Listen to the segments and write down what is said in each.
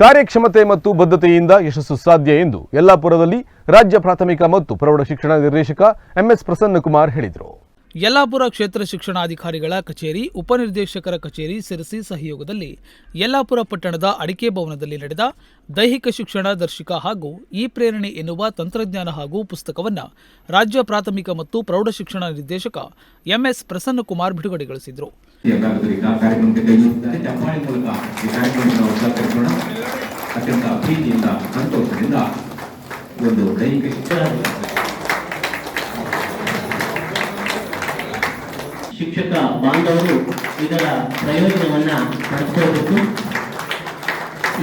ಕಾರ್ಯಕ್ಷಮತೆ ಮತ್ತು ಬದ್ಧತೆಯಿಂದ ಯಶಸ್ಸು ಸಾಧ್ಯ ಎಂದು ಯಲ್ಲಾಪುರದಲ್ಲಿ ರಾಜ್ಯ ಪ್ರಾಥಮಿಕ ಮತ್ತು ಪ್ರೌಢ ಶಿಕ್ಷಣ ನಿರ್ದೇಶಕ ಎಂಎಸ್ ಪ್ರಸನ್ನಕುಮಾರ್ ಹೇಳಿದರು. ಯಲ್ಲಾಪುರ ಕ್ಷೇತ್ರ ಶಿಕ್ಷಣಾಧಿಕಾರಿಗಳ ಕಚೇರಿ, ಉಪನಿರ್ದೇಶಕರ ಕಚೇರಿ ಸಿರಸಿ ಸಹಯೋಗದಲ್ಲಿ ಯಲ್ಲಾಪುರ ಪಟ್ಟಣದ ಅಡಿಕೆ ಭವನದಲ್ಲಿ ನಡೆದ ದೈಹಿಕ ಶಿಕ್ಷಣ ದರ್ಶಿಕ ಹಾಗೂ ಈ ಪ್ರೇರಣೆ ಎನ್ನುವ ತಂತ್ರಜ್ಞಾನ ಹಾಗೂ ಪುಸ್ತಕವನ್ನು ರಾಜ್ಯ ಪ್ರಾಥಮಿಕ ಮತ್ತು ಪ್ರೌಢ ಶಿಕ್ಷಣ ನಿರ್ದೇಶಕ ಎಂಎಸ್ ಪ್ರಸನ್ನಕುಮಾರ್ ಬಿಡುಗಡೆಗೊಳಿಸಿದರು. ಶಿಕ್ಷಕ ಬಾಂಧವರು ಇದರ ಪ್ರಯೋಜನವನ್ನ ಪಡೆದುಕೊಳ್ಳಬೇಕು.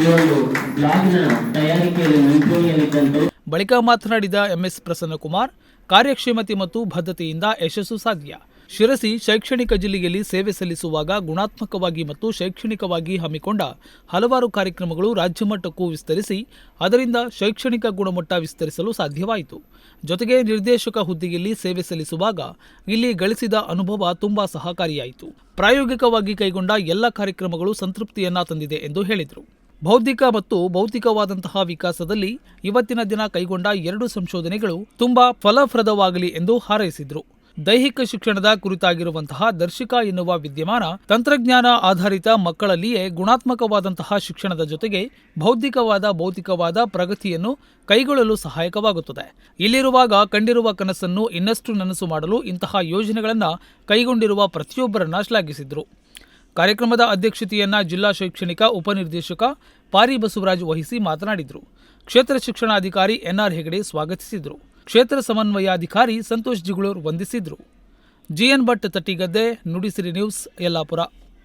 ಈ ಒಂದು ಬ್ಲಾಗ್ನ ತಯಾರಿಕೆಯಲ್ಲಿ ಮುಂಚೂಣಿಯಲ್ಲಿದ್ದಂತೆ ಬಳಿಕ ಮಾತನಾಡಿದ ಎಂಎಸ್ ಪ್ರಸನ್ನಕುಮಾರ್, ಕಾರ್ಯಕ್ಷಮತೆ ಮತ್ತು ಬದ್ಧತೆಯಿಂದ ಯಶಸ್ಸು ಸಾಧ್ಯ. ಶಿರಸಿ ಶೈಕ್ಷಣಿಕ ಜಿಲ್ಲೆಯಲ್ಲಿ ಸೇವೆ ಸಲ್ಲಿಸುವಾಗ ಗುಣಾತ್ಮಕವಾಗಿ ಮತ್ತು ಶೈಕ್ಷಣಿಕವಾಗಿ ಹಮ್ಮಿಕೊಂಡ ಹಲವಾರು ಕಾರ್ಯಕ್ರಮಗಳು ರಾಜ್ಯಮಟ್ಟಕ್ಕೂ ವಿಸ್ತರಿಸಿ ಅದರಿಂದ ಶೈಕ್ಷಣಿಕ ಗುಣಮಟ್ಟ ವಿಸ್ತರಿಸಲು ಸಾಧ್ಯವಾಯಿತು. ಜೊತೆಗೆ ನಿರ್ದೇಶಕ ಹುದ್ದೆಯಲ್ಲಿ ಸೇವೆ ಸಲ್ಲಿಸುವಾಗ ಇಲ್ಲಿ ಗಳಿಸಿದ ಅನುಭವ ತುಂಬಾ ಸಹಕಾರಿಯಾಯಿತು. ಪ್ರಾಯೋಗಿಕವಾಗಿ ಕೈಗೊಂಡ ಎಲ್ಲ ಕಾರ್ಯಕ್ರಮಗಳು ಸಂತೃಪ್ತಿಯನ್ನ ತಂದಿದೆ ಎಂದು ಹೇಳಿದರು. ಬೌದ್ಧಿಕ ಮತ್ತು ಭೌತಿಕವಾದಂತಹ ವಿಕಾಸದಲ್ಲಿ ಇವತ್ತಿನ ದಿನ ಕೈಗೊಂಡ 2 ಸಂಶೋಧನೆಗಳು ತುಂಬಾ ಫಲಪ್ರದವಾಗಲಿ ಎಂದು ಹಾರೈಸಿದರು. ದೈಹಿಕ ಶಿಕ್ಷಣದ ಕುರಿತಾಗಿರುವಂತಹ ದರ್ಶಿಕ ಎನ್ನುವ ವಿದ್ಯಮಾನ ತಂತ್ರಜ್ಞಾನ ಆಧಾರಿತ ಮಕ್ಕಳಲ್ಲಿಯೇ ಗುಣಾತ್ಮಕವಾದಂತಹ ಶಿಕ್ಷಣದ ಜೊತೆಗೆ ಭೌತಿಕವಾದ ಪ್ರಗತಿಯನ್ನು ಕೈಗೊಳ್ಳಲು ಸಹಾಯಕವಾಗುತ್ತದೆ. ಇಲ್ಲಿರುವಾಗ ಕಂಡಿರುವ ಕನಸನ್ನು ಇನ್ನಷ್ಟು ನನಸು ಮಾಡಲು ಇಂತಹ ಯೋಜನೆಗಳನ್ನು ಕೈಗೊಂಡಿರುವ ಪ್ರತಿಯೊಬ್ಬರನ್ನ ಶ್ಲಾಘಿಸಿದರು. ಕಾರ್ಯಕ್ರಮದ ಅಧ್ಯಕ್ಷತೆಯನ್ನ ಜಿಲ್ಲಾ ಶೈಕ್ಷಣಿಕ ಉಪನಿರ್ದೇಶಕ ಪಾರಿ ಬಸವರಾಜ್ ವಹಿಸಿ ಮಾತನಾಡಿದರು. ಕ್ಷೇತ್ರ ಶಿಕ್ಷಣಾಧಿಕಾರಿ ಎನ್ಆರ್ ಹೆಗಡೆ ಸ್ವಾಗತಿಸಿದರು. ಕ್ಷೇತ್ರ ಸಮನ್ವಯಾಧಿಕಾರಿ ಸಂತೋಷ್ ಜಿಗಳೂರ್ ವಂದಿಸಿದರು. GN Bhat Tattigadde, Nudisiri news, Yellapur.